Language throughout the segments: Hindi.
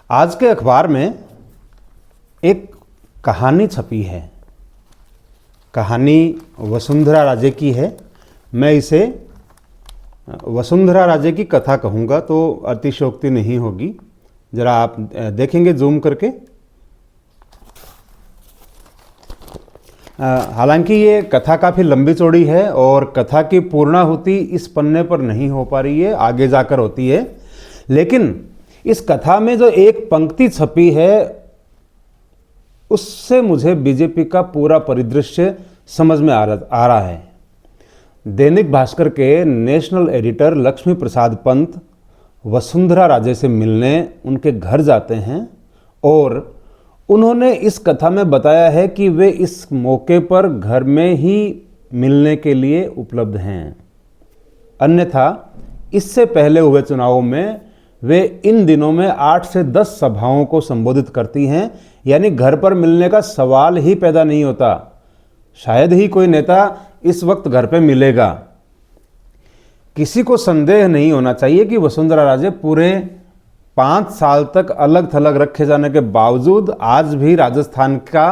आज के अखबार में एक कहानी छपी है। कहानी वसुंधरा राजे की है। मैं इसे वसुंधरा राजे की कथा कहूँगा तो अतिशयोक्ति नहीं होगी। ज़रा आप देखेंगे जूम करके। हालांकि ये कथा काफ़ी लंबी चौड़ी है और कथा की पूर्णाहुति इस पन्ने पर नहीं हो पा रही है, आगे जाकर होती है। लेकिन इस कथा में जो एक पंक्ति छपी है उससे मुझे बीजेपी का पूरा परिदृश्य समझ में आ रहा है। दैनिक भास्कर के नेशनल एडिटर लक्ष्मी प्रसाद पंत वसुंधरा राजे से मिलने उनके घर जाते हैं और उन्होंने इस कथा में बताया है कि वे इस मौके पर घर में ही मिलने के लिए उपलब्ध हैं। अन्यथा इससे पहले हुए चुनावों में वे इन दिनों में 8 से 10 सभाओं को संबोधित करती हैं, यानी घर पर मिलने का सवाल ही पैदा नहीं होता। शायद ही कोई नेता इस वक्त घर पे मिलेगा। किसी को संदेह नहीं होना चाहिए कि वसुंधरा राजे पूरे 5 साल तक अलग थलग रखे जाने के बावजूद आज भी राजस्थान का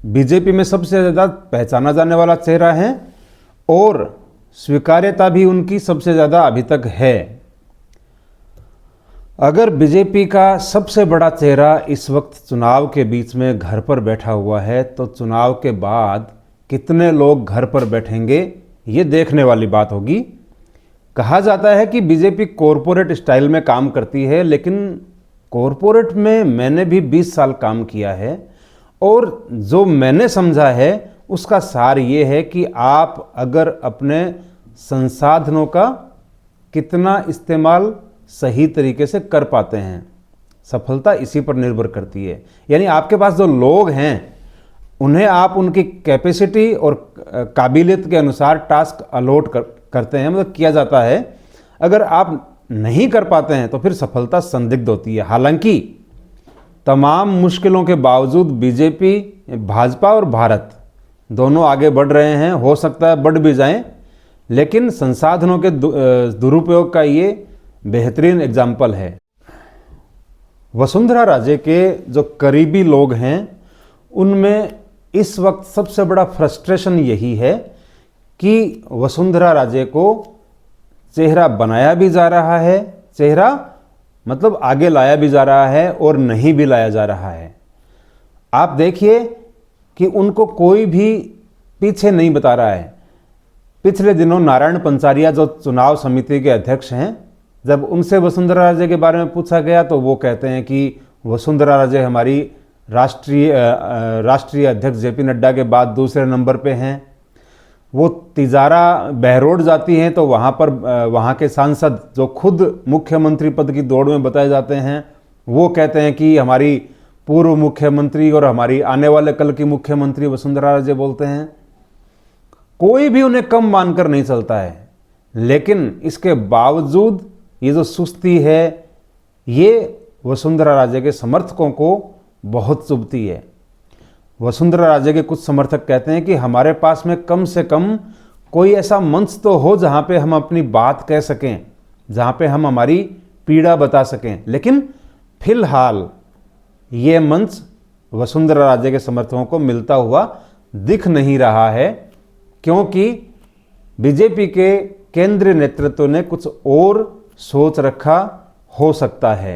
बीजेपी में सबसे ज़्यादा पहचाना जाने वाला चेहरा है और स्वीकार्यता भी उनकी सबसे ज़्यादा अभी तक है। अगर बीजेपी का सबसे बड़ा चेहरा इस वक्त चुनाव के बीच में घर पर बैठा हुआ है तो चुनाव के बाद कितने लोग घर पर बैठेंगे ये देखने वाली बात होगी। कहा जाता है कि बीजेपी कॉरपोरेट स्टाइल में काम करती है, लेकिन कॉरपोरेट में मैंने भी 20 साल काम किया है और जो मैंने समझा है उसका सार ये है कि आप अगर अपने संसाधनों का कितना इस्तेमाल सही तरीके से कर पाते हैं, सफलता इसी पर निर्भर करती है। यानी आपके पास जो लोग हैं उन्हें आप उनकी कैपेसिटी और काबिलियत के अनुसार टास्क अलॉट करते हैं, मतलब किया जाता है। अगर आप नहीं कर पाते हैं तो फिर सफलता संदिग्ध होती है। हालांकि तमाम मुश्किलों के बावजूद बीजेपी, भाजपा और भारत दोनों आगे बढ़ रहे हैं। हो सकता है बढ़ भी जाएं, लेकिन संसाधनों के दुरुपयोग का ये बेहतरीन एग्जाम्पल है। वसुंधरा राजे के जो करीबी लोग हैं उनमें इस वक्त सबसे बड़ा फ्रस्ट्रेशन यही है कि वसुंधरा राजे को चेहरा बनाया भी जा रहा है, चेहरा मतलब आगे लाया भी जा रहा है और नहीं भी लाया जा रहा है। आप देखिए कि उनको कोई भी पीछे नहीं बता रहा है। पिछले दिनों नारायण पंचारिया जो चुनाव समिति के अध्यक्ष हैं, जब उनसे वसुंधरा राजे के बारे में पूछा गया तो वो कहते हैं कि वसुंधरा राजे हमारी राष्ट्रीय अध्यक्ष जेपी नड्डा के बाद दूसरे नंबर पे हैं। वो तिजारा बहरोड जाती हैं तो वहाँ पर वहाँ के सांसद जो खुद मुख्यमंत्री पद की दौड़ में बताए जाते हैं वो कहते हैं कि हमारी पूर्व मुख्यमंत्री और हमारी आने वाले कल की मुख्यमंत्री वसुंधरा राजे बोलते हैं। कोई भी उन्हें कम मानकर नहीं चलता है, लेकिन इसके बावजूद ये जो सुस्ती है ये वसुंधरा राजे के समर्थकों को बहुत चुभती है। वसुंधरा राजे के कुछ समर्थक कहते हैं कि हमारे पास में कम से कम कोई ऐसा मंच तो हो जहाँ पे हम अपनी बात कह सकें, जहाँ पे हम हमारी पीड़ा बता सकें। लेकिन फिलहाल ये मंच वसुंधरा राजे के समर्थकों को मिलता हुआ दिख नहीं रहा है, क्योंकि बीजेपी के केंद्रीय नेतृत्व ने कुछ और सोच रखा हो सकता है।